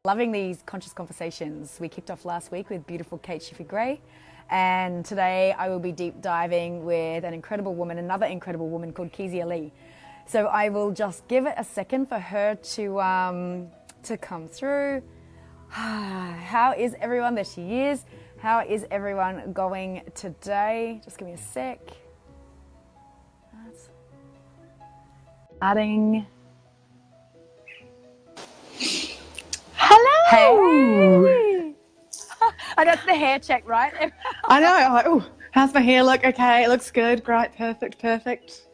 Loving these conscious conversations. We kicked off last week with beautiful Kate Schiffer-Gray, and today I will be deep diving with an incredible woman, another incredible woman called Keezia Leigh. So I will just give it a second for her to come through. How is everyone? There she is. How is everyone going today? Just give me a sec. That's adding. Hello. Hey. Oh, that's the hair check, right? I know. I'm like, oh, how's my hair look? Okay, it looks good. Great. Perfect.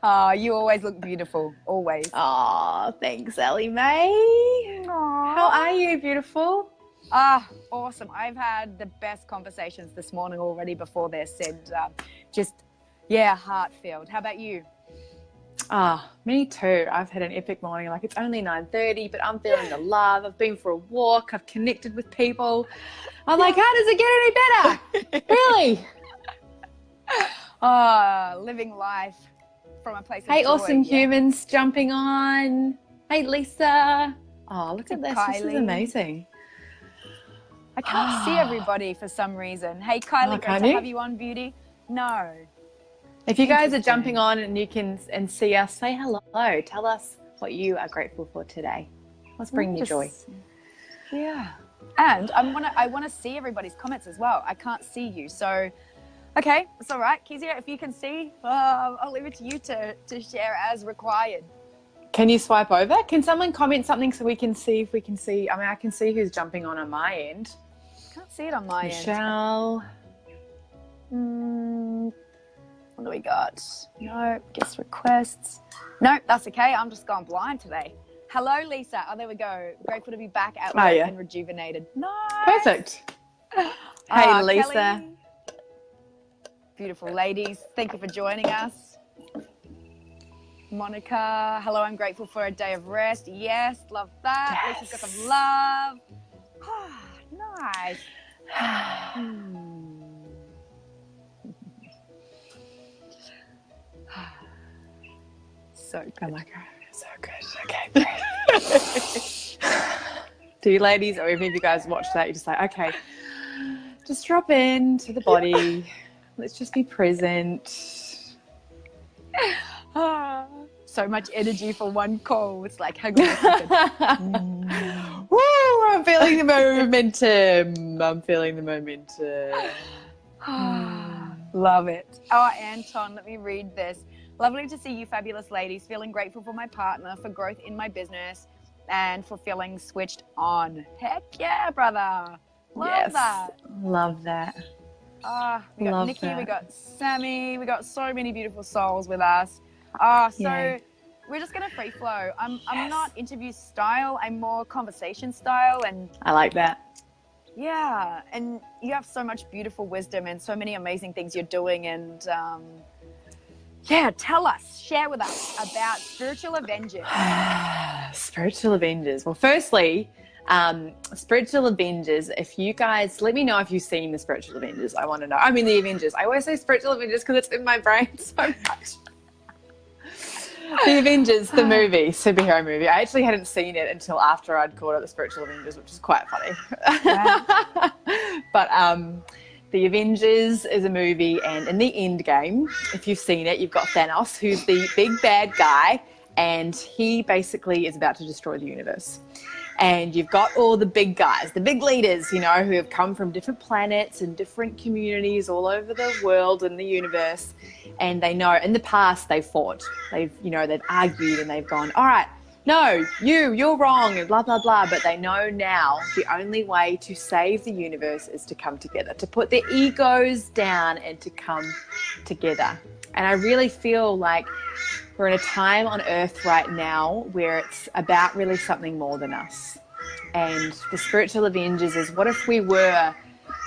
Oh, you always look beautiful. Always. Oh, thanks, Allie May. Aww. How are you, beautiful? Awesome. I've had the best conversations this morning already before this, and heart-filled. How about you? Me too. I've had an epic morning. Like, it's only 9:30, but I'm feeling the love. I've been for a walk. I've connected with people. I'm like, how does it get any better? Really? Living life from a place of Hey, joy. awesome Yeah. humans jumping on. Hey, Lisa. Oh, look at this. This is Kylie. amazing. I can't see everybody for some reason. Hey, Kylie, great can't to you? have you on, beauty. No. If you guys are jumping on and you can see us, say hello. Tell us what you are grateful for today. Let's bring you joy. Yeah. And I want to see everybody's comments as well. I can't see you. So, okay, it's all right. Keezia, if you can see, I'll leave it to you to share as required. Can you swipe over? Can someone comment something so we can see if we can see? I mean, I can see who's jumping on my end. Can't see it on my Michelle. What do we got? No, guest requests. No, that's okay. I'm just going blind today. Hello, Lisa. Oh, there we go. Grateful to be back at work and rejuvenated. Nice. Perfect. Hey, Lisa. Kelly. Beautiful ladies. Thank you for joining us. Monica. Hello, I'm grateful for a day of rest. Yes, love that. Yes. Lisa's got some love. Nice. So good. Oh my God, so good. Okay. Do you ladies, or if you guys watch that, you're just like, okay, just drop into the body. Let's just be present. So much energy for one call. It's like, hang on a second. Woo, I'm feeling the momentum. Love it. Oh, Anton, let me read this. Lovely to see you fabulous ladies. Feeling grateful for my partner, for growth in my business, and for feeling switched on. Heck yeah, brother. Love that. Love that. We got Love Nikki, that. we got Sammy, we got so many beautiful souls with us. Yay. We're just gonna free flow. I'm not interview style, I'm more conversation style, and I like that. yeah, and you have so much beautiful wisdom and so many amazing things you're doing, and tell us, share with us about Spiritual Avengers. Spiritual Avengers. Well, firstly, Spiritual Avengers, if you guys, let me know if you've seen the Spiritual Avengers. I want to know. I mean, the Avengers. I always say Spiritual Avengers because it's in my brain so much. The Avengers, the movie, superhero movie. I actually hadn't seen it until after I'd called it the Spiritual Avengers, which is quite funny. Wow. But The Avengers is a movie, and in the end game, if you've seen it, you've got Thanos, who's the big bad guy, and he basically is about to destroy the universe. And you've got all the big guys, the big leaders, you know, who have come from different planets and different communities all over the world and the universe. And they know in the past they fought, they've argued, and they've gone, all right, no, you're wrong, and blah, blah, blah. But they know now the only way to save the universe is to come together, to put their egos down and to come together. And I really feel like we're in a time on Earth right now where it's about really something more than us. And the Spiritual Avengers is, what if we were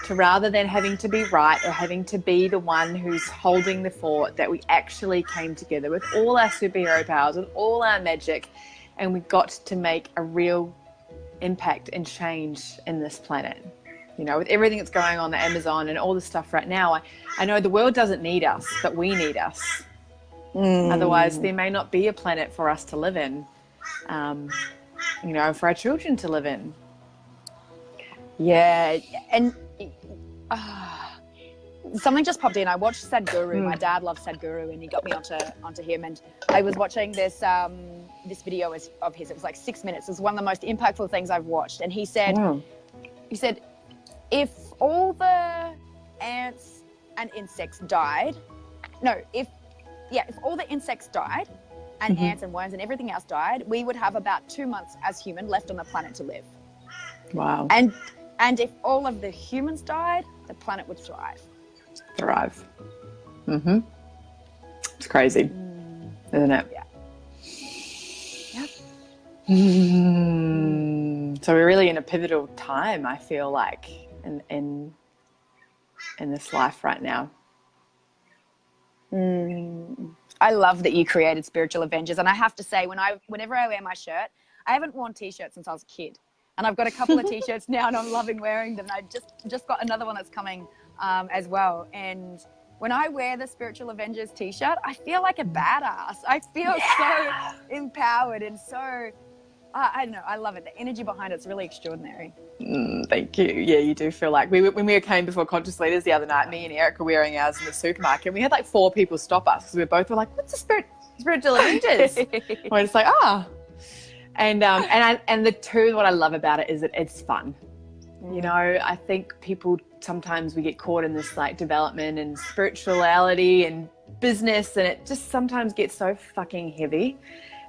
to, rather than having to be right or having to be the one who's holding the fort, that we actually came together with all our superhero powers and all our magic, and we got to make a real impact and change in this planet. You know, with everything that's going on, the Amazon and all this stuff right now, I know the world doesn't need us, but we need us. Otherwise, there may not be a planet for us to live in. you know, for our children to live in. Yeah, and something just popped in. I watched Sadhguru. My dad loves Sadhguru, and he got me onto him. And I was watching this video of his. It was like 6 minutes. It was one of the most impactful things I've watched. And he said, if all the ants and insects died, if all the insects died, and ants and worms and everything else died, we would have about 2 months as human left on the planet to live. Wow. And if all of the humans died, the planet would thrive. It's crazy, isn't it? Yeah. So we're really in a pivotal time, I feel like, in this life right now. I love that you created Spiritual Avengers, and I have to say, whenever I wear my shirt, I haven't worn t-shirts since I was a kid, and I've got a couple of t-shirts now, and I'm loving wearing them. I just got another one that's coming as well, and when I wear the Spiritual Avengers t-shirt, I feel like a badass. I feel so empowered and so, I don't know, I love it. The energy behind it's really extraordinary. Thank you. Yeah, you do feel like when we came before Conscious Leaders the other night, me and Eric were wearing ours in the supermarket, and we had like 4 people stop us because we both were like, what's the Spiritual Avengers? We're just like, and the two, what I love about it is that it's fun. You know, I think people sometimes we get caught in this like development and spirituality and business, and it just sometimes gets so fucking heavy.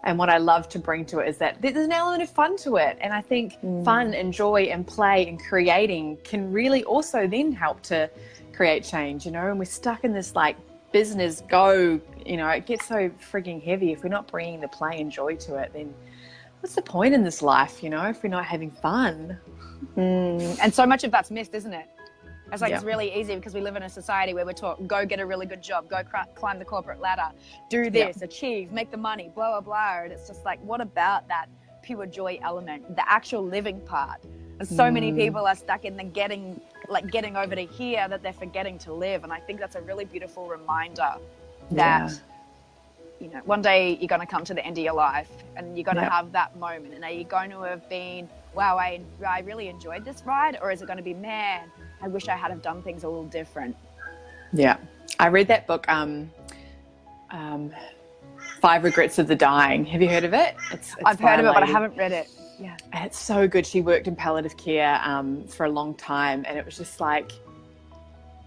And what I love to bring to it is that there's an element of fun to it. And I think fun and joy and play and creating can really also then help to create change, you know. And we're stuck in this like business go, you know, it gets so frigging heavy. If we're not bringing the play and joy to it, then what's the point in this life, you know, if we're not having fun? And so much of that's missed, isn't it? It's like it's really easy because we live in a society where we're taught, go get a really good job, go climb the corporate ladder, do this, achieve, make the money, blah, blah, blah. And it's just like, what about that pure joy element, the actual living part? And so many people are stuck in the getting over to here that they're forgetting to live. And I think that's a really beautiful reminder that, you know, one day you're going to come to the end of your life and you're going to have that moment. And are you going to have been, wow, I really enjoyed this ride? Or is it going to be, man, I wish I had have done things a little different? Yeah. I read that book, 5 Regrets of the Dying. Have you heard of it? I've heard of it, but I haven't read it. Yeah. And it's so good. She worked in palliative care for a long time. And it was just like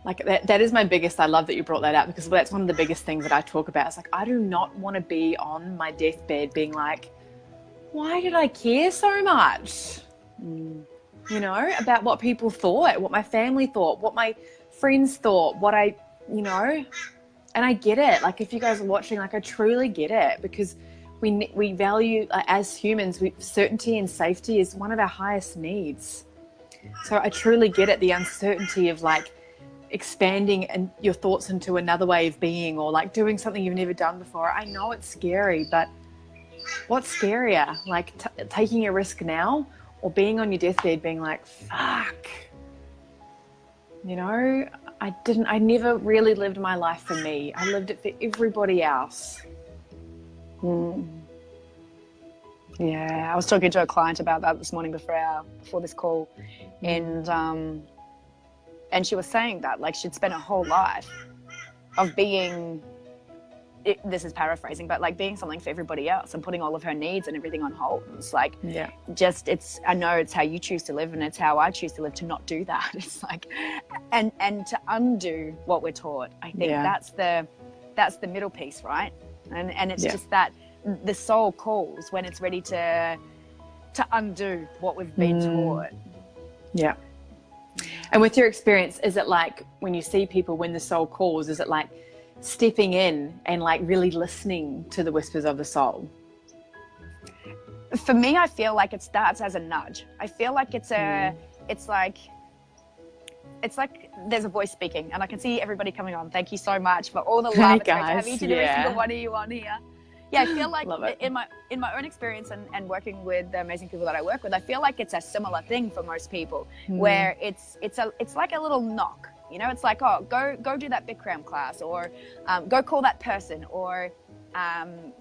that is my biggest, I love that you brought that up, because that's one of the biggest things that I talk about. It's like, I do not want to be on my deathbed being like, why did I care so much? You know, about what people thought, what my family thought, what my friends thought, what I, you know, and I get it. Like, if you guys are watching, like, I truly get it, because we value, as humans, certainty and safety is one of our highest needs. So I truly get it, the uncertainty of like expanding and your thoughts into another way of being, or like doing something you've never done before. I know it's scary, but what's scarier? Like taking a risk now, or being on your deathbed being like, fuck, you know, I never really lived my life for me. I lived it for everybody else. Yeah, I was talking to a client about that this morning before this call, and she was saying that, like, she'd spent her whole life of being, this is paraphrasing, but like being something for everybody else and putting all of her needs and everything on hold. And it's like, I know it's how you choose to live, and it's how I choose to live, to not do that. It's like, and to undo what we're taught. I think that's the middle piece, right? And it's just that the soul calls when it's ready to undo what we've been taught. Yeah. And with your experience, is it like when you see people, when the soul calls, is it like stepping in and like really listening to the whispers of the soul? For me, I feel like it starts as a nudge. I feel like it's like there's a voice speaking, and I can see everybody coming on. Thank you so much for all the love. It's great to have each and every single one of you on here. Yeah, I feel like in my own experience and working with the amazing people that I work with, I feel like it's a similar thing for most people, where it's like a little knock. You know, it's like, oh, go do that Bikram class, or go call that person, or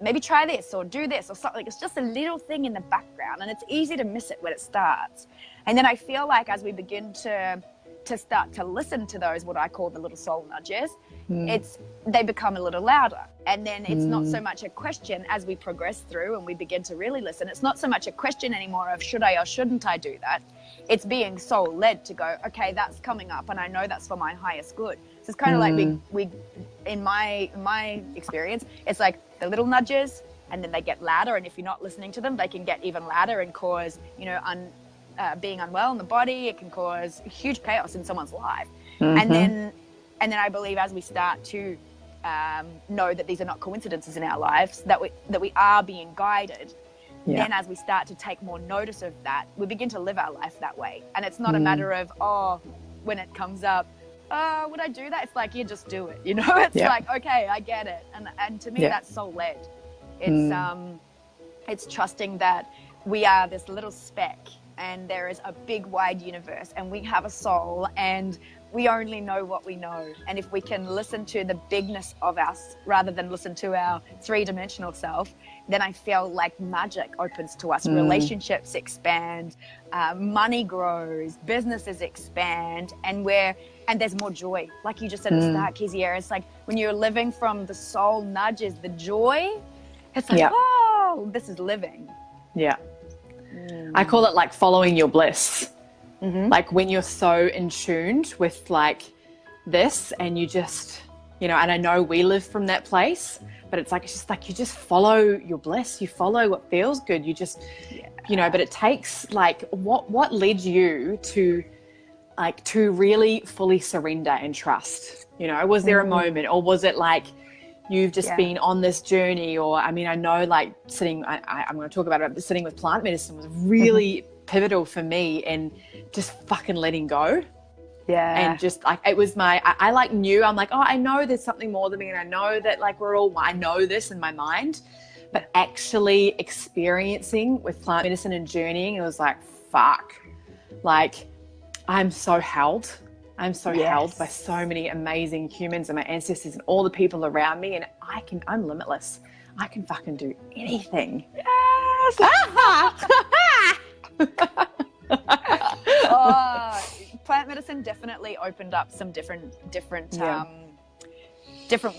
maybe try this or do this or something. It's just a little thing in the background, and it's easy to miss it when it starts. And then I feel like as we begin to start to listen to those, what I call the little soul nudges, they become a little louder. And then it's not so much a question as we progress through and we begin to really listen. It's not so much a question anymore of should I or shouldn't I do that. It's being soul led to go, okay, that's coming up and I know that's for my highest good. So it's kind of like we in my experience, it's like the little nudges, and then they get louder. And if you're not listening to them, they can get even louder and cause, being unwell in the body. It can cause huge chaos in someone's life. And then I believe as we start to know that these are not coincidences in our lives, that we are being guided, then as we start to take more notice of that, we begin to live our life that way. And it's not a matter of, when it comes up, would I do that? It's like, you just do it, It's like, okay, I get it. And to me, that's soul led. It's trusting that we are this little speck and there is a big wide universe and we have a soul and we only know what we know. And if we can listen to the bigness of us rather than listen to our three-dimensional self, then I feel like magic opens to us. Relationships expand, money grows, businesses expand, and there's more joy. Like you just said at the start, Keezia, it's like when you're living from the soul nudges, the joy, it's like, oh, this is living. Yeah. I call it like following your bliss. Like when you're so in tuned with like this and you just, and I know we live from that place, but it's just like you just follow your bliss. You follow what feels good. You just, but it takes like what led you to really fully surrender and trust? Was there a moment, or was it like you've just been on this journey? Or, I know like I'm going to talk about it, but sitting with plant medicine was really pivotal for me in just fucking letting go. Yeah. And just like, it was I like knew, I'm like, oh, I know there's something more than me. And I know that like I know this in my mind, but actually experiencing with plant medicine and journeying, it was like, fuck, like I'm so held. I'm so held by so many amazing humans and my ancestors and all the people around me. And I'm limitless. I can fucking do anything. Yes. Plant medicine definitely opened up some different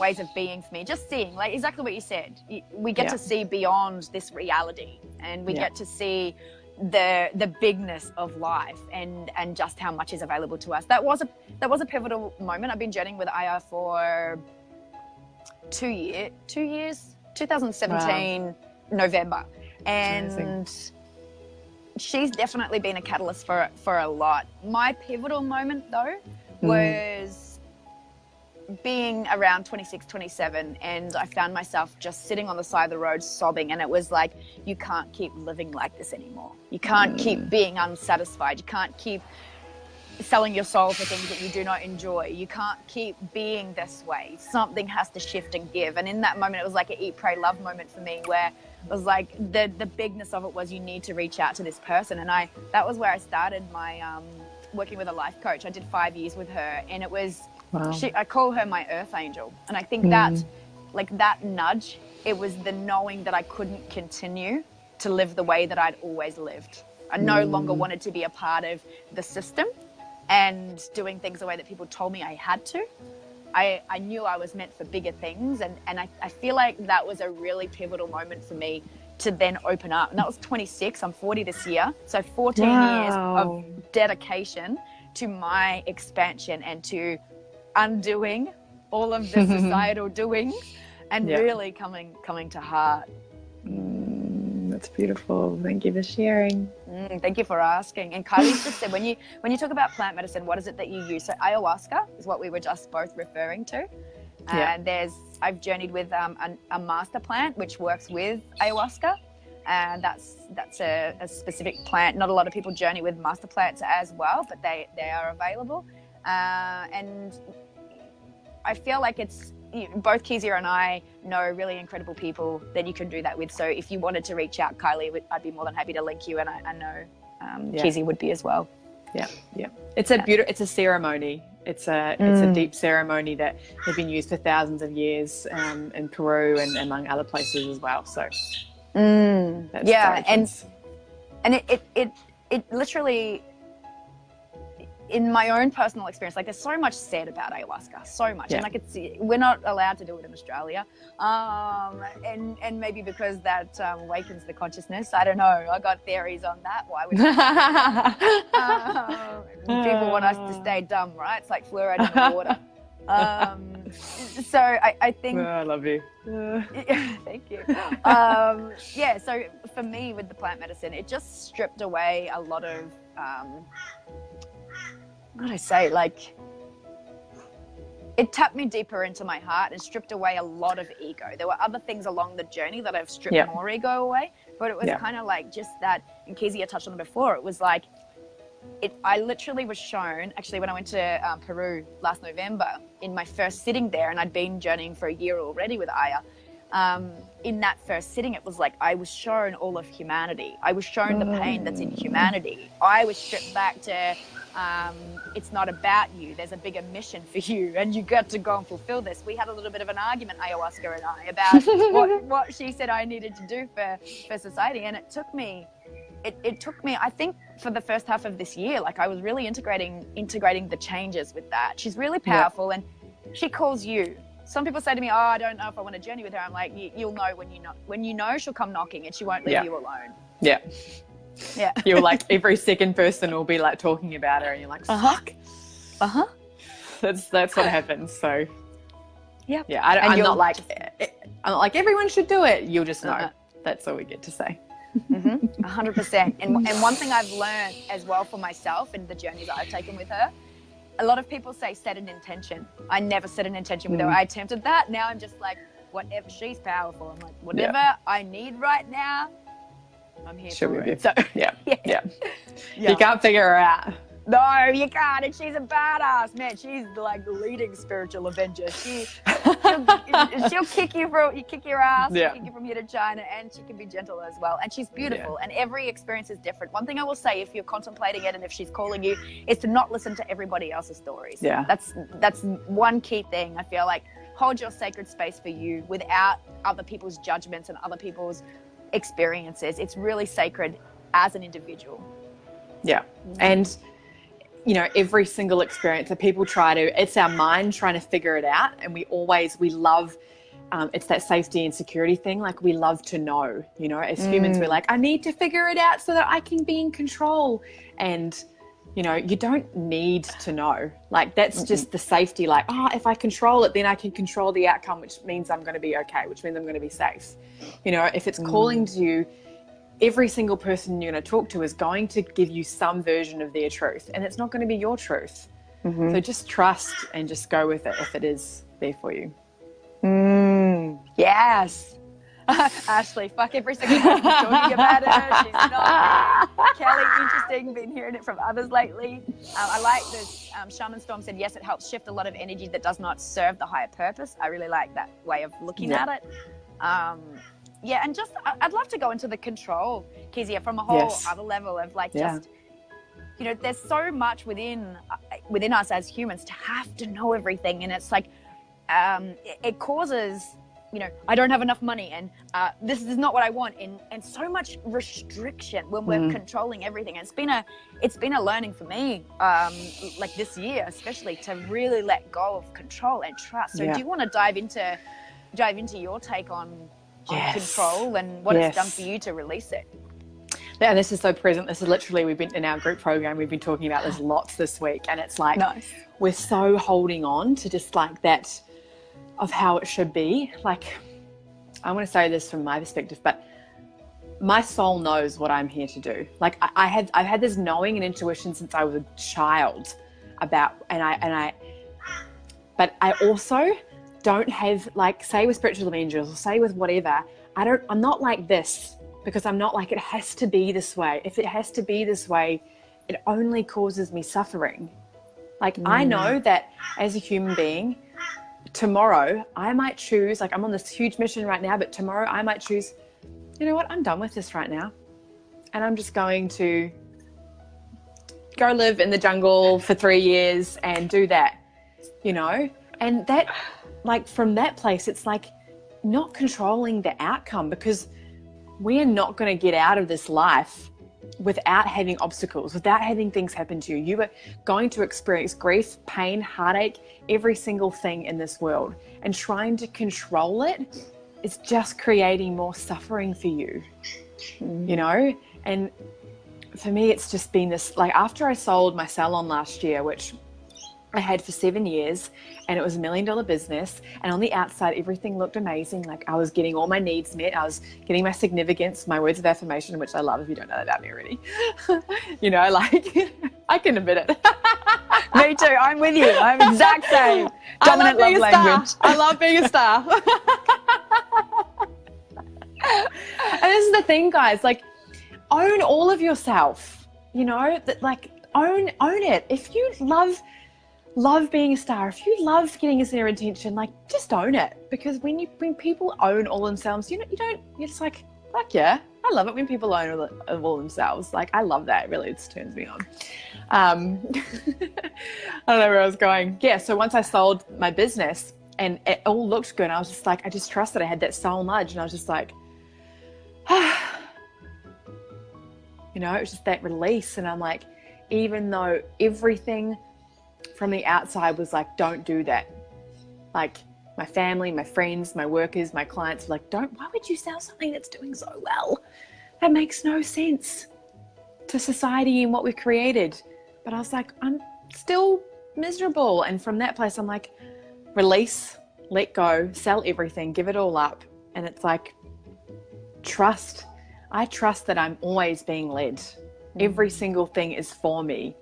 ways of being for me. Just seeing, like exactly what you said, we get to see beyond this reality, and we get to see the bigness of life and just how much is available to us. That was a pivotal moment. I've been journeying with Aya for 2 years, 2017 November, and she's definitely been a catalyst for a lot. My pivotal moment though was being around 26, 27, and I found myself just sitting on the side of the road sobbing, and it was like, you can't keep living like this anymore. You can't keep being unsatisfied. You can't keep selling your soul for things that you do not enjoy. You can't keep being this way. Something has to shift and give. And in that moment, it was like an eat, pray, love moment for me, where it was like the bigness of it was you need to reach out to this person. And that was where I started my working with a life coach. I did 5 years with her, and it was, I call her my earth angel. And I think that like that nudge, it was the knowing that I couldn't continue to live the way that I'd always lived. I no longer wanted to be a part of the system and doing things the way that people told me I had to. I knew I was meant for bigger things, and I feel like that was a really pivotal moment for me to then open up. And that was 26, I'm 40 this year. So 14 years of dedication to my expansion and to undoing all of the societal doings and really coming to heart. That's beautiful. Thank you for sharing. Thank you for asking. And Kylie's just said, when you talk about plant medicine, what is it that you use? So ayahuasca is what we were just both referring to. And I've journeyed with a master plant which works with ayahuasca, and that's a specific plant. Not a lot of people journey with master plants as well, but they are available. And I feel like it's, both Keezia and I know really incredible people that you can do that with. So if you wanted to reach out, Kylie, I'd be more than happy to link you, and I know Keezia would be as well. Yeah. It's a beautiful, it's a ceremony. It's a deep ceremony that has been used for thousands of years in Peru and among other places as well. So that's and it literally, in my own personal experience, like there's so much said about ayahuasca, so much, and like we're not allowed to do it in Australia, and maybe because that awakens the consciousness. I don't know. I got theories on that. Why would people want us to stay dumb, right? It's like fluoride in the water. So I think I love you. Thank you. So for me with the plant medicine, it just stripped away a lot of what do I say, like it tapped me deeper into my heart and stripped away a lot of ego. There were other things along the journey that I've stripped more ego away, but it was kind of like just that, and Keezia touched on it before, it was like I literally was shown, actually when I went to Peru last November, in my first sitting there, and I'd been journeying for a year already with Aya. In that first sitting, it was like I was shown all of humanity. I was shown the pain that's in humanity. I was stripped back to it's not about you. There's a bigger mission for you, and you got to go and fulfill this. We had a little bit of an argument, Ayahuasca and I, about what she said I needed to do for society, and it took me, I think, for the first half of this year, like I was really integrating the changes with that. She's really powerful, and she calls you. Some people say to me, "Oh, I don't know if I want to journey with her." I'm like, "You'll know when you know. When you know, she'll come knocking, and she won't leave you alone." Yeah. Yeah. You're like, every second person will be like talking about her, and you're like, fuck. That's what happens. So yeah. I'm not like everyone should do it. You'll just know. That's all we get to say. 100%. And one thing I've learned as well for myself in the journeys I've taken with her, a lot of people say set an intention. I never set an intention with her. I attempted that. Now I'm just like, whatever, she's powerful. I'm like, whatever I need right now, I'm here for it. So You can't figure her out. No, you can't. And she's a badass, man. She's like the leading spiritual Avenger. She'll kick you kick your ass, she'll kick you from here to China, and she can be gentle as well. And she's beautiful, and every experience is different. One thing I will say, if you're contemplating it and if she's calling you, is to not listen to everybody else's stories. Yeah. That's one key thing. I feel like hold your sacred space for you without other people's judgments and other people's experiences. It's really sacred as an individual. Yeah. And you know, every single experience that people it's our mind trying to figure it out. And we love, it's that safety and security thing. Like we love to know, you know, as humans, we're like, I need to figure it out so that I can be in control. And, you know, you don't need to know. Like that's just the safety. Like, if I control it, then I can control the outcome, which means I'm going to be okay, which means I'm going to be safe. You know, if it's calling to you, every single person you're going to talk to is going to give you some version of their truth, and it's not going to be your truth. So just trust and just go with it if it is there for you. Yes. Ashley, fuck every single person talking about it. She's not me. Kelly, interesting. Been hearing it from others lately. I like this. Shaman Storm said, yes, it helps shift a lot of energy that does not serve the higher purpose. I really like that way of looking at it. And just, I'd love to go into the control, Keezia, from a whole other level of like just, you know, there's so much within us as humans to have to know everything. And it's like, it causes, you know, I don't have enough money, and this is not what I want. And so much restriction when we're controlling everything. And it's been a learning for me, like this year, especially, to really let go of control and trust. So do you want to dive into your take on control and what it's done for you to release it? Yeah, this is so present. This is literally, we've been in our group program, we've been talking about this lots this week, and it's like we're so holding on to just like that of how it should be. Like, I want to say this from my perspective, but my soul knows what I'm here to do. Like I've had this knowing and intuition since I was a child about, but I also don't have, like, say with Spiritual Avengers or say with whatever, I'm not like this, because I'm not like, it has to be this way. If it has to be this way, it only causes me suffering. Like I know that as a human being, tomorrow I might choose, like I'm on this huge mission right now, but tomorrow I might choose, you know what, I'm done with this right now. And I'm just going to go live in the jungle for 3 years and do that. you know? And that, like, from that place, it's like not controlling the outcome, because we are not going to get out of this life without having obstacles, without having things happen to you. You are going to experience grief, pain, heartache, every single thing in this world. And trying to control it is just creating more suffering for you, you know? And for me, it's just been this, like, after I sold my salon last year, which I had for 7 years, and it was $1 million business, and on the outside everything looked amazing. Like, I was getting all my needs met, I was getting my significance, my words of affirmation, which I love if you don't know that about me already. You know, like, I can admit it. Me too, I'm with you. I'm exact same. Dominant love language. I love being a star. And this is the thing, guys, like, own all of yourself, you know, that, like, own it. If you love being a star, if you love getting a center of attention, like, just own it. Because when people own all themselves, you're just like, fuck yeah, I love it when people own all themselves. Like, I love that. It really just turns me on. I don't know where I was going. Yeah, so once I sold my business and it all looked good, I was just like, I just trusted. I had that soul nudge, and I was just like, you know, it was just that release. And I'm like, even though everything from the outside was like, don't do that. Like, my family, my friends, my workers, my clients were like, why would you sell something that's doing so well? That makes no sense to society and what we've created. But I was like, I'm still miserable. And from that place, I'm like, release, let go, sell everything, give it all up. And it's like, trust. I trust that I'm always being led. Every single thing is for me.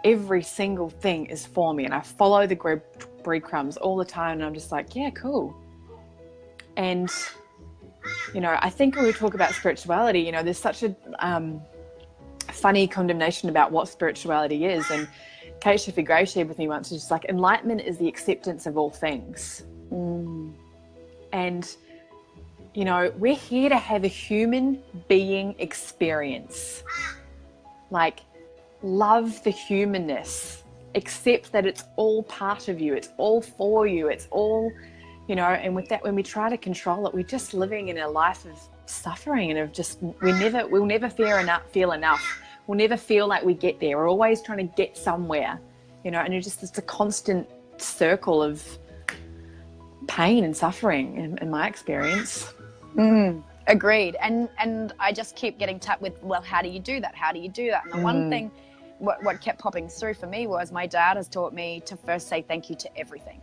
Every single thing is for me. And I follow the breadcrumbs all the time. And I'm just like, yeah, cool. And, you know, I think when we talk about spirituality, you know, there's such a funny condemnation about what spirituality is. And Keezia Leigh shared with me once, it's just like, enlightenment is the acceptance of all things. And, you know, we're here to have a human being experience. Like, love the humanness, accept that it's all part of you, it's all for you, it's all, you know. And with that, when we try to control it, we're just living in a life of suffering and of just, we'll never feel enough. We'll never feel like we get there. We're always trying to get somewhere, you know, and it's a constant circle of pain and suffering in my experience. Agreed. And I just keep getting tapped with, well, how do you do that? How do you do that? And the one thing, what kept popping through for me was, my dad has taught me to first say thank you to everything.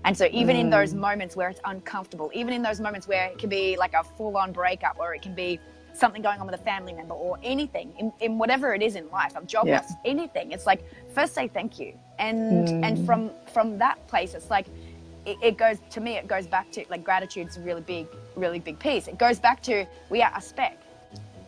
And so even in those moments where it's uncomfortable, even in those moments where it can be like a full-on breakup, or it can be something going on with a family member, or anything in whatever it is in life, a job loss, anything, it's like, first say thank you. And from that place, it's like, it goes back to, like, gratitude's a really big piece. It goes back to, we are a speck,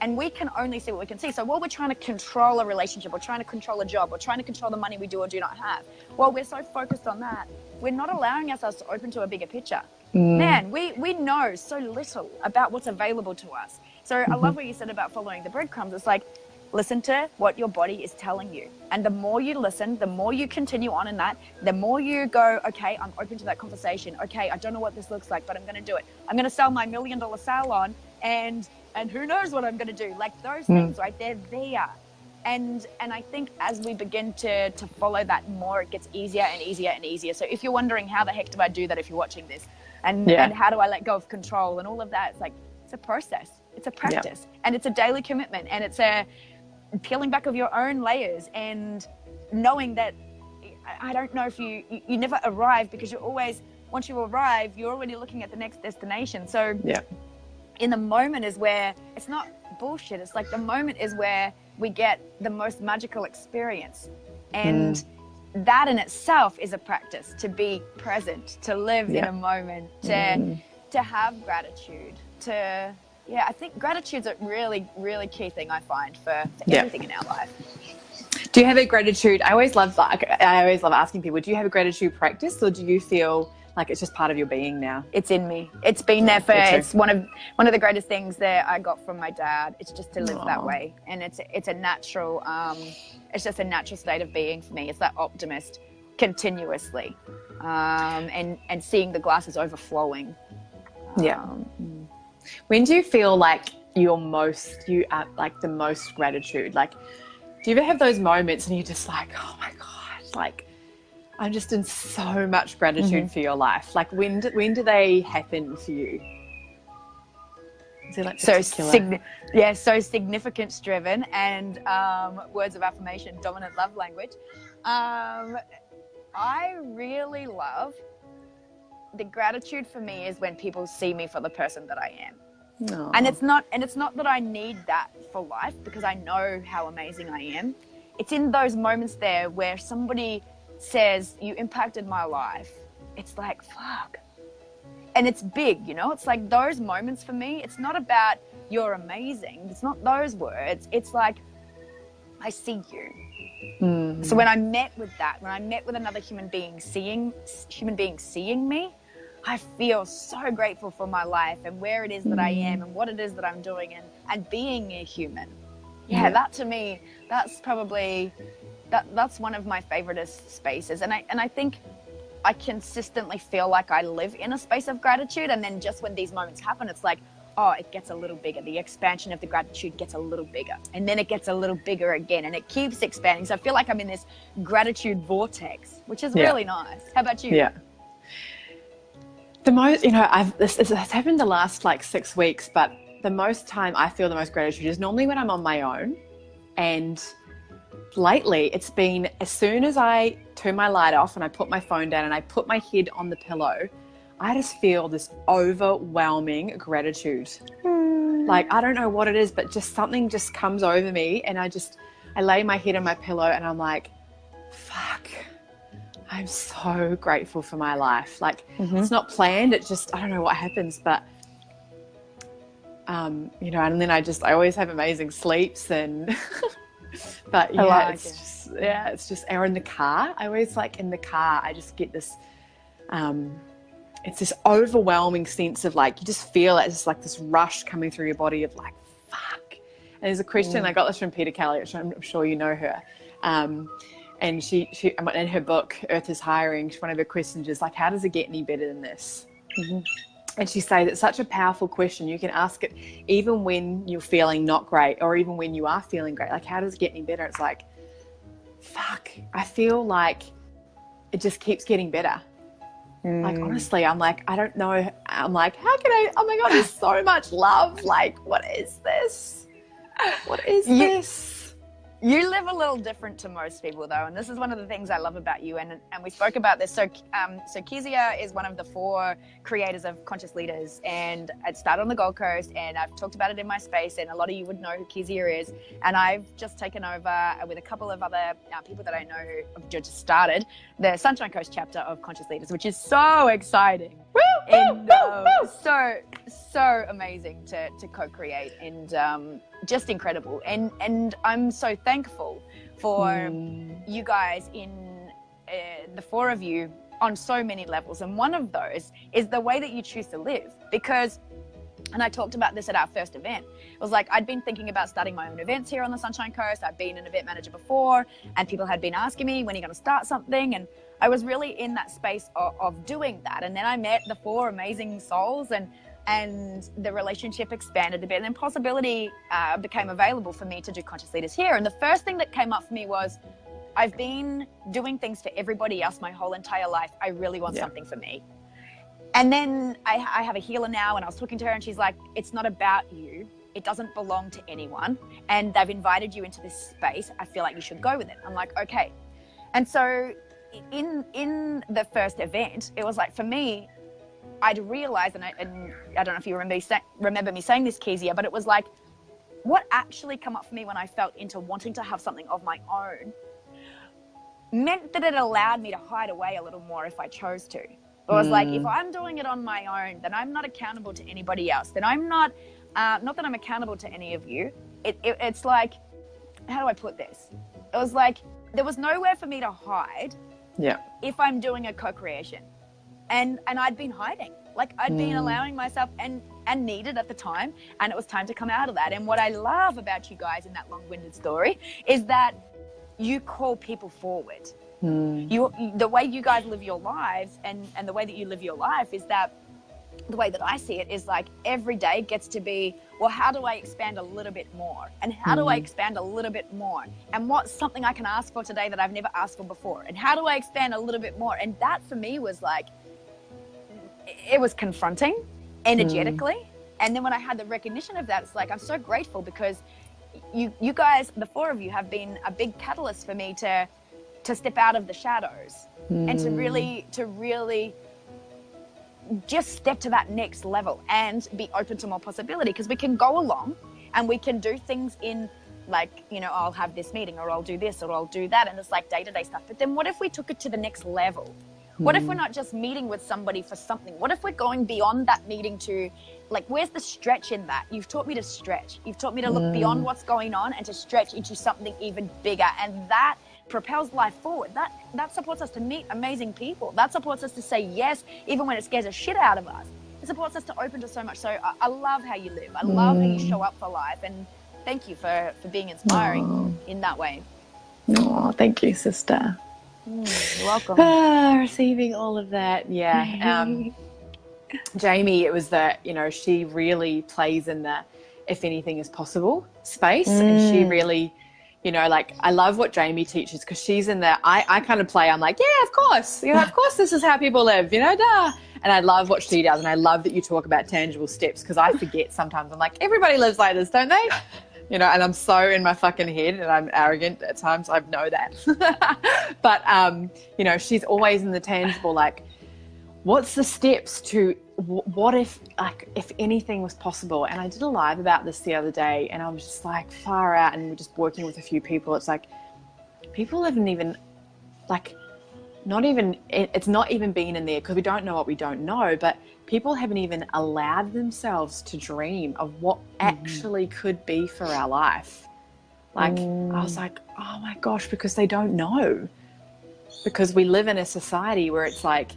and we can only see what we can see. So while we're trying to control a relationship, or trying to control a job, or trying to control the money we do or do not have, while we're so focused on that, we're not allowing ourselves to open to a bigger picture. Man, we know so little about what's available to us. So I love what you said about following the breadcrumbs. It's like, listen to what your body is telling you. And the more you listen, the more you continue on in that, the more you go, okay, I'm open to that conversation. Okay, I don't know what this looks like, but I'm going to do it. I'm going to sell my $1 million salon, and who knows what I'm going to do. Like, those things, right? They're there. And I think as we begin to follow that more, it gets easier and easier and easier. So if you're wondering, how the heck do I do that if you're watching this? And how do I let go of control and all of that? It's like, it's a process. It's a practice. And it's a daily commitment. And it's a peeling back of your own layers, and knowing that, I don't know if you never arrive, because you're always, once you arrive, you're already looking at the next destination. So in the moment is where it's not bullshit. It's like, the moment is where we get the most magical experience. And that in itself is a practice, to be present, to live in a moment, to have gratitude, to, I think gratitude's a really, really key thing, I find, for everything in our life. Do you have a gratitude? I always love asking people, do you have a gratitude practice, or do you feel like it's just part of your being now? It's in me. It's been there for, it's one of the greatest things that I got from my dad. It's just to live that way. And it's a natural, it's just a natural state of being for me. It's that optimist. continuously, and seeing the glasses overflowing. When do you feel like you are like the most gratitude? Like, do you ever have those moments and you're just like, oh my God, like I'm just in so much gratitude for your life? Like when do they happen for you? Is it like particular? So significance driven and words of affirmation, dominant love language. I really love the gratitude for me is when people see me for the person that I am. Aww. And it's not that I need that for life, because I know how amazing I am. It's in those moments there where somebody says, you impacted my life. It's like, fuck. And it's big, you know? It's like those moments for me, it's not about you're amazing. It's not those words. It's like, I see you. Mm-hmm. So when I met with another human being seeing me, I feel so grateful for my life and where it is that I am and what it is that I'm doing and being a human. Yeah, that to me, that's probably, that's one of my favoriteest spaces. And I think I consistently feel like I live in a space of gratitude. And then just when these moments happen, it's like, oh, it gets a little bigger. The expansion of the gratitude gets a little bigger. And then it gets a little bigger again. And it keeps expanding. So I feel like I'm in this gratitude vortex, which is really nice. How about you? Yeah. The most, you know, this has happened the last like 6 weeks, but the most time I feel the most gratitude is normally when I'm on my own. And lately it's been as soon as I turn my light off and I put my phone down and I put my head on the pillow, I just feel this overwhelming gratitude. Like, I don't know what it is, but just something just comes over me and I lay my head on my pillow and I'm like, fuck. I'm so grateful for my life. Like, it's not planned. It just, I don't know what happens, but, you know, and then I always have amazing sleeps and, but yeah, it's just, or in the car. I always like in the car, I just get this, it's this overwhelming sense of like, you just feel it. It's just like this rush coming through your body of like, fuck. And there's a question, I got this from Peter Kelly, which I'm sure you know her. And she in her book, Earth is Hiring, one of her questions is like, how does it get any better than this? And she says it's such a powerful question. You can ask it even when you're feeling not great or even when you are feeling great. Like, how does it get any better? It's like, fuck, I feel like it just keeps getting better. Like, honestly, I'm like, I don't know. I'm like, how can I, oh my God, there's so much love. Like, what is this? What is this? You live a little different to most people, though, and this is one of the things I love about you, and we spoke about this. So Keezia is one of the 4 creators of Conscious Leaders, and it started on the Gold Coast, and I've talked about it in my space, and a lot of you would know who Keezia is, and I've just taken over with a couple of other people that I know who have just started the Sunshine Coast chapter of Conscious Leaders, which is so exciting. And so amazing to co-create and just incredible. And I'm so thankful for you guys in the 4 of you on so many levels. And one of those is the way that you choose to live. Because, and I talked about this at our first event, it was like I'd been thinking about starting my own events here on the Sunshine Coast. I'd been an event manager before, and people had been asking me, when are you going to start something? And I was really in that space of doing that. And then I met the 4 amazing souls, and the relationship expanded a bit, and then possibility became available for me to do Conscious Leaders here. And the first thing that came up for me was, I've been doing things for everybody else my whole entire life. I really want something for me. And then I have a healer now, and I was talking to her, and she's like, it's not about you. It doesn't belong to anyone. And they've invited you into this space. I feel like you should go with it. I'm like, okay. And so in the first event, it was like, for me, I'd realized, and I don't know if you remember me saying this, Keezia, but it was like, what actually come up for me when I felt into wanting to have something of my own meant that it allowed me to hide away a little more if I chose to. It was like, if I'm doing it on my own, then I'm not accountable to anybody else. Then I'm not that I'm accountable to any of you. It's like, how do I put this? It was like, there was nowhere for me to hide if I'm doing a co-creation. And I'd been hiding. Like, I'd been allowing myself and needed at the time, and it was time to come out of that. And what I love about you guys in that long-winded story is that you call people forward. The way you guys live your lives and the way that you live your life is that the way that I see it is like every day gets to be, well, how do I expand a little bit more? And how do I expand a little bit more? And what's something I can ask for today that I've never asked for before? And how do I expand a little bit more? And that for me was like, it was confronting energetically. And then when I had the recognition of that, it's like, I'm so grateful because you guys, the four of you, have been a big catalyst for me to step out of the shadows and to really just step to that next level and be open to more possibility, because we can go along and we can do things in like, you know, I'll have this meeting or I'll do this or I'll do that, and it's like day-to-day stuff. But then what if we took it to the next level? What if we're not just meeting with somebody for something? What if we're going beyond that meeting to, like, where's the stretch in that? You've taught me to stretch. You've taught me to look beyond what's going on and to stretch into something even bigger. And that propels life forward. That supports us to meet amazing people. That supports us to say yes, even when it scares the shit out of us. It supports us to open to so much. So I love how you live. I love how you show up for life. And thank you for being inspiring in that way. Oh, thank you, sister. You're welcome. Receiving all of that. Yeah. Jamie, it was that, you know, she really plays in the if anything is possible space. And she really, you know, like, I love what Jamie teaches, because she's in that, I kind of play, I'm like, yeah, of course, you know, of course this is how people live, you know, duh. And I love what she does. And I love that you talk about tangible steps, because I forget sometimes. I'm like, everybody lives like this, don't they? You know, and I'm so in my fucking head and I'm arrogant at times. I know that. But, you know, she's always in the tangible, like, what's the steps to what if, like, if anything was possible? And I did a live about this the other day, and I was just like, far out, and we're just working with a few people. It's like, people haven't even, like, it's not even been in there, because we don't know what we don't know, but people haven't even allowed themselves to dream of what actually could be for our life. Like, I was like, oh my gosh, because they don't know. Because we live in a society where it's like,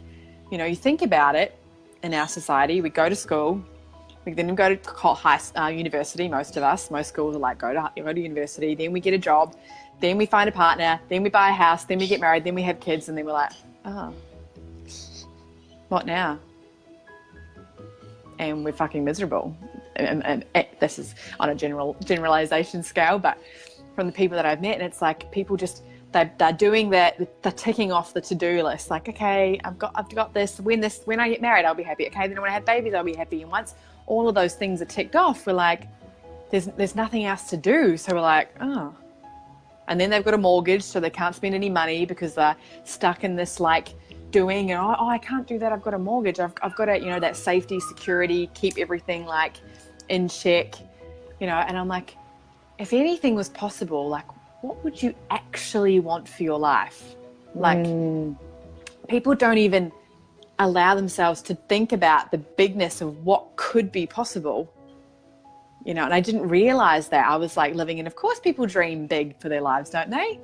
you know, you think about it, in our society, we go to school, we then go to university, most schools are like, go to university, then we get a job, then we find a partner, then we buy a house, then we get married, then we have kids, and then we're like, oh, what now? And we're fucking miserable. And this is on a generalization scale, but from the people that I've met, and it's like, people just, they're doing that, they're ticking off the to-do list. Like, okay, I've got this. When I get married, I'll be happy. Okay, then when I have babies, I'll be happy. And once all of those things are ticked off, we're like, there's nothing else to do. So we're like, oh. And then they've got a mortgage, so they can't spend any money because they're stuck in this, like, doing, and oh, I can't do that. I've got a mortgage. I've got to, you know, that safety, security, keep everything like in check, you know. And I'm like, if anything was possible, like, what would you actually want for your life? Like, people don't even allow themselves to think about the bigness of what could be possible, you know. And I didn't realize that. I was like living in, of course people dream big for their lives, don't they?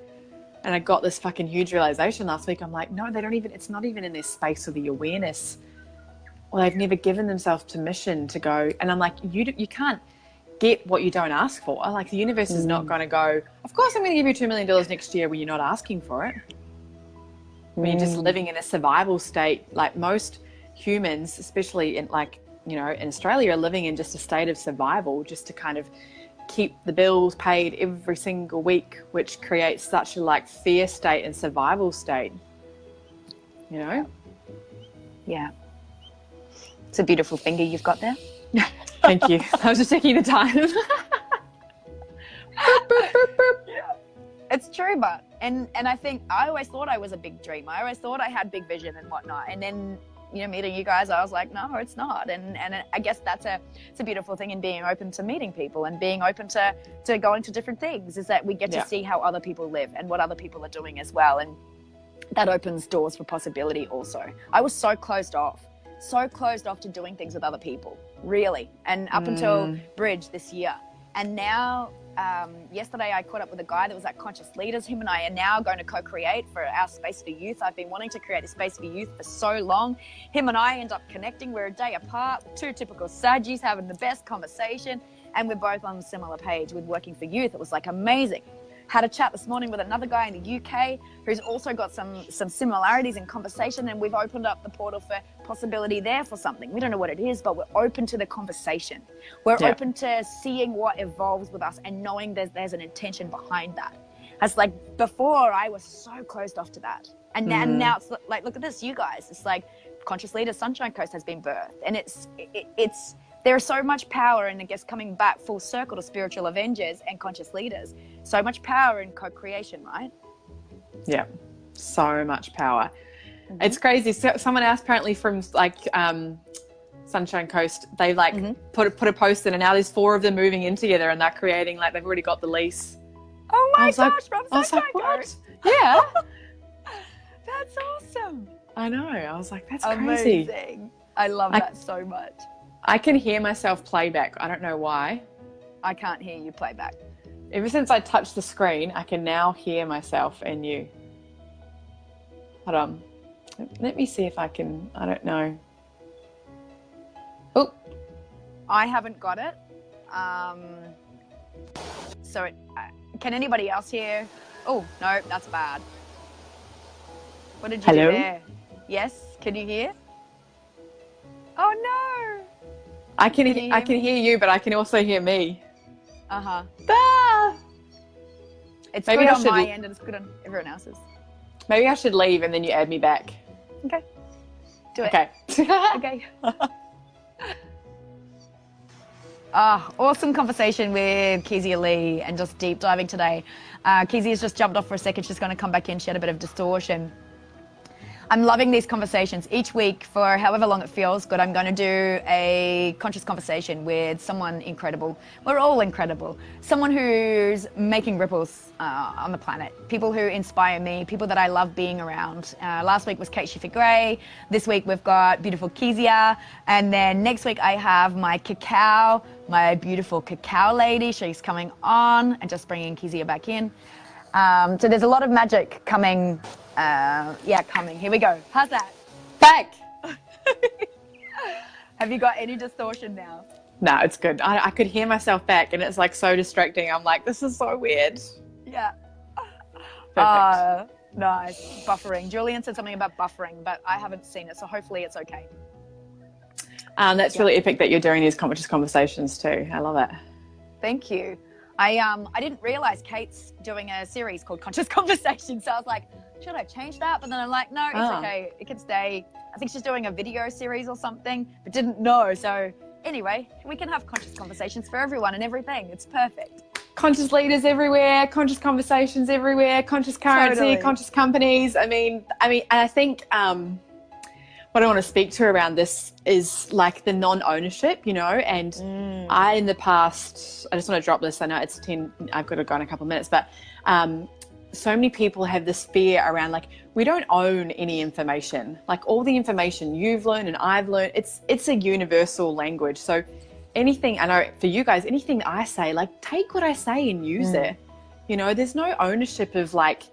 And I got this fucking huge realization last week. I'm like, no, they don't even, it's not even in their space or the awareness, or they've never given themselves permission to go. And I'm like, you can't get what you don't ask for. Like, the universe is not going to go, of course I'm going to give you $2 million next year when you're not asking for it. When you're just living in a survival state, like most humans, especially in, like, you know, in Australia, are living in just a state of survival, just to kind of keep the bills paid every single week, which creates such a, like, fear state and survival state, you know? Yeah. It's a beautiful finger you've got there. Thank you. I was just checking the time. Yeah. It's true, but and I think I always thought I was a big dreamer. I always thought I had big vision and whatnot. And then, you know, meeting you guys, I was like, no, it's not. And I guess it's a beautiful thing in being open to meeting people and being open to going to different things, is that we get to see how other people live and what other people are doing as well. And that opens doors for possibility also. I was so closed off to doing things with other people, really. And up until Bridge this year. And now, yesterday I caught up with a guy that was at Conscious Leaders. Him and I are now going to co-create for our Space for Youth. I've been wanting to create a Space for Youth for so long. Him and I end up connecting. We're a day apart, two typical Saggies having the best conversation. And we're both on a similar page with working for youth. It was like amazing. had a chat this morning with another guy in the UK who's also got some similarities in conversation, and we've opened up the portal for possibility there for something. We don't know what it is, but we're open to the conversation. We're open to seeing what evolves with us and knowing there's an intention behind that. It's like before I was so closed off to that. And now it's like, look at this, you guys. It's like Conscious Leaders Sunshine Coast has been birthed. And it's there's so much power, and I guess coming back full circle to Spiritual Avengers and Conscious Leaders, so much power in co-creation, right? Yeah, so much power. Mm-hmm. It's crazy. So someone else apparently from like Sunshine Coast, they like put a post in, and now there's 4 of them moving in together, and they're creating, like, they've already got the lease. Oh my gosh, from Sunshine Coast. Yeah. That's awesome. I know. I was like, that's amazing. Crazy. I love that so much. I can hear myself play back. I don't know why. I can't hear you play back. Ever since I touched the screen, I can now hear myself and you. Hold on. Let me see if I can. I don't know. Oh. I haven't got it. So can anybody else hear? Oh, no, that's bad. What did you do there? Yes, can you hear? Oh no! I can hear you, but I can also hear me. Uh-huh. Ah! It's maybe good on my end and it's good on everyone else's. Maybe I should leave and then you add me back. Okay. Do it. Okay. Okay. Awesome conversation with Keezia Leigh and just deep diving today. Keezia's just jumped off for a second. She's going to come back in. She had a bit of distortion. I'm loving these conversations. Each week, for however long it feels good, I'm going to do a conscious conversation with someone incredible. We're all incredible. Someone who's making ripples on the planet. People who inspire me, people that I love being around. Last week was Keezia Leigh. This week we've got beautiful Keezia. And then next week I have my beautiful cacao lady. She's coming on, and just bringing Keezia back in. So there's a lot of magic coming. Coming. Here we go. How's that? Back. Have you got any distortion now? No, it's good. I could hear myself back, and it's like so distracting. I'm like, this is so weird. Yeah. Perfect. Nice. Buffering. Julian said something about buffering, but I haven't seen it, so hopefully it's okay. That's really epic that you're doing these conscious conversations too. I love it. Thank you. I didn't realize Kate's doing a series called Conscious Conversations, so I was like, should I change that? But then I'm like, no, it's okay. It can stay. I think she's doing a video series or something, but didn't know. So anyway, we can have conscious conversations for everyone and everything. It's perfect. Conscious leaders everywhere, conscious conversations everywhere, conscious currency, conscious companies. I mean, I think what I want to speak to around this is like the non-ownership, you know, and I, in the past, I just want to drop this. I know it's 10, I've got to go in a couple of minutes, but so many people have this fear around, like, we don't own any information. Like, all the information you've learned and I've learned, it's a universal language. So anything, I know for you guys, anything that I say, like, take what I say and use it. You know, there's no ownership of like,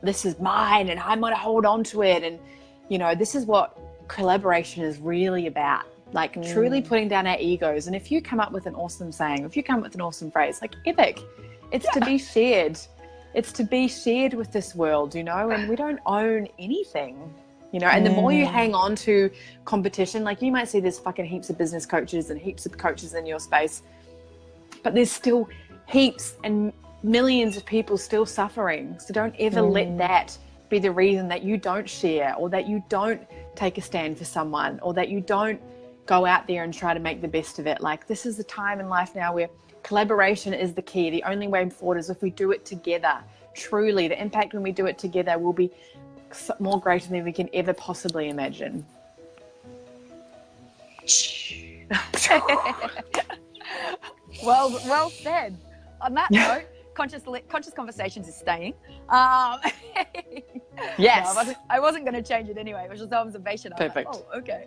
this is mine and I'm going to hold on to it. And, you know, this is what collaboration is really about. Like, truly putting down our egos. And if you come up with an awesome saying, if you come up with an awesome phrase, like, epic, it's to be shared. It's to be shared with this world, you know, and we don't own anything, you know, and the more you hang on to competition, like, you might see there's fucking heaps of business coaches and heaps of coaches in your space, but there's still heaps and millions of people still suffering. So don't ever let that be the reason that you don't share, or that you don't take a stand for someone, or that you don't go out there and try to make the best of it. Like, this is the time in life now where collaboration is the key. The only way forward is if we do it together. Truly, the impact when we do it together will be more greater than we can ever possibly imagine. Well said. On that note, conscious conversations is staying. Yes. No, I wasn't going to change it anyway. It was just observation. Perfect. Like, oh, okay.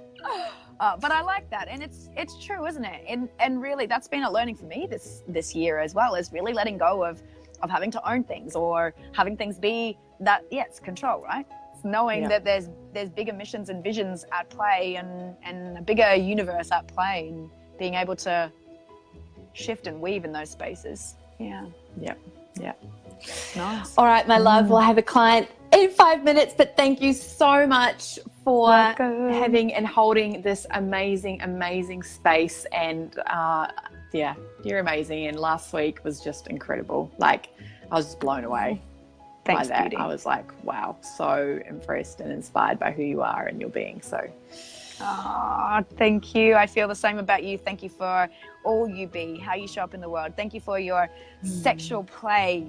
But I like that, and it's true, isn't it? And really, that's been a learning for me this year as well, is really letting go of having to own things, or having things be that. Yeah, it's control, right? It's knowing that there's bigger missions and visions at play, and a bigger universe at play, and being able to shift and weave in those spaces. Yeah. Yeah. Yeah. Nice. All right, my love, we'll have a client in 5 minutes, but thank you so much for having and holding this amazing, amazing space. And yeah, you're amazing. And last week was just incredible. Like, I was just blown away by that. Beauty. I was like, wow, so impressed and inspired by who you are and your being. So thank you. I feel the same about you. Thank you for all you be, how you show up in the world. Thank you for your sexual play,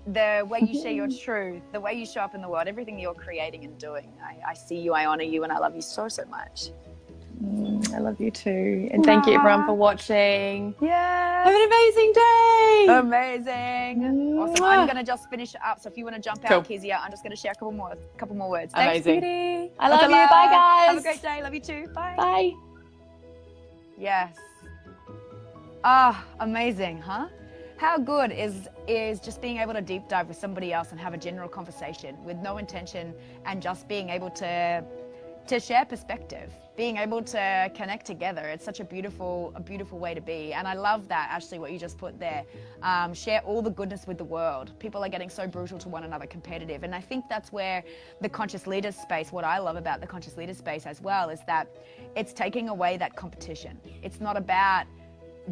the way you share your truth, the way you show up in the world, everything you're creating and doing. I see you, I honor you, and I love you so, so much. I love you too. And thank you everyone for watching. Yeah. Have an amazing day. Amazing. Awesome. I'm going to just finish it up. So if you want to jump out, Keezia, I'm just going to share a couple more words. Thanks, Amazing. beauty. I love you. Bye, guys. Have a great day. Love you too. Bye. Bye. Yes. Amazing, huh? How good is just being able to deep dive with somebody else and have a general conversation with no intention, and just being able to share perspective, being able to connect together. It's such a beautiful way to be. And I love that, Ashley, what you just put there. Share all the goodness with the world. People are getting so brutal to one another, competitive. And I think that's where the conscious leaders space, what I love about the conscious leaders space as well, is that it's taking away that competition. It's not about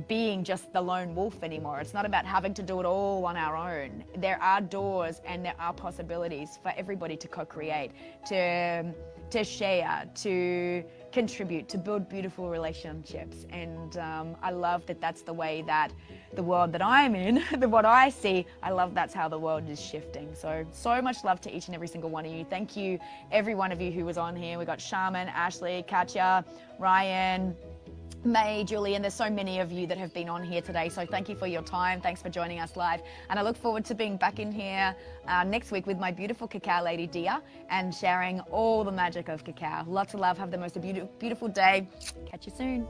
being just the lone wolf anymore. It's not about having to do it all on our own. There are doors and there are possibilities for everybody to co-create, to share, to contribute, to build beautiful relationships. And I love that that's the way that the world that I'm in, what I see, I love that's how the world is shifting. So much love to each and every single one of you. Thank you, every one of you who was on here. We got Shaman, Ashley, Katya, Ryan, May, Julian. There's so many of you that have been on here today. So thank you for your time. Thanks for joining us live. And I look forward to being back in here next week with my beautiful cacao lady, Dia, and sharing all the magic of cacao. Lots of love. Have the most beautiful day. Catch you soon.